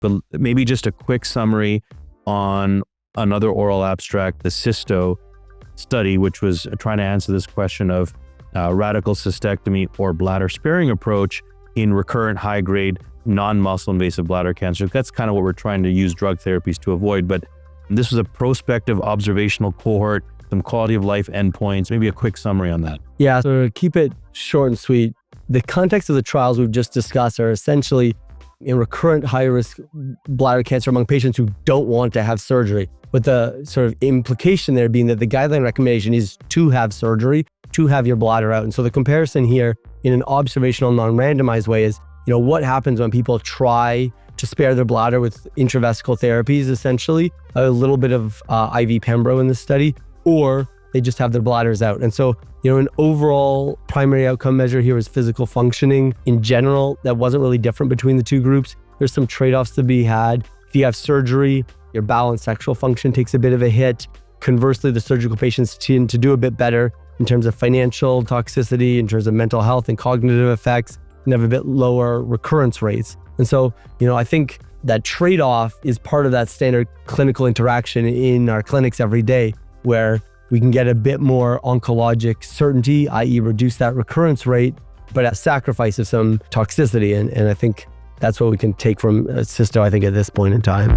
but maybe just a quick summary on another oral abstract, the CISTO study, which was trying to answer this question of radical cystectomy or bladder-sparing approach in recurrent high-grade non-muscle invasive bladder cancer. That's kind of what we're trying to use drug therapies to avoid, but this was a prospective observational cohort, some quality of life endpoints, maybe a quick summary on that. Yeah, so to keep it short and sweet, the context of the trials we've just discussed are essentially in recurrent high-risk bladder cancer among patients who don't want to have surgery, with the sort of implication there being that the guideline recommendation is to have surgery, to have your bladder out. And so the comparison here in an observational non-randomized way is, what happens when people try to spare their bladder with intravesical therapies, essentially, a little bit of IV pembro in this study, or they just have their bladders out. And so, an overall primary outcome measure here is physical functioning. In general, that wasn't really different between the two groups. There's some trade-offs to be had. If you have surgery, your balanced sexual function takes a bit of a hit. Conversely, the surgical patients tend to do a bit better in terms of financial toxicity, in terms of mental health and cognitive effects, and have a bit lower recurrence rates. And so, I think that trade-off is part of that standard clinical interaction in our clinics every day, where we can get a bit more oncologic certainty, i.e. reduce that recurrence rate, but at sacrifice of some toxicity. And I think that's what we can take from CISTO, I think, at this point in time.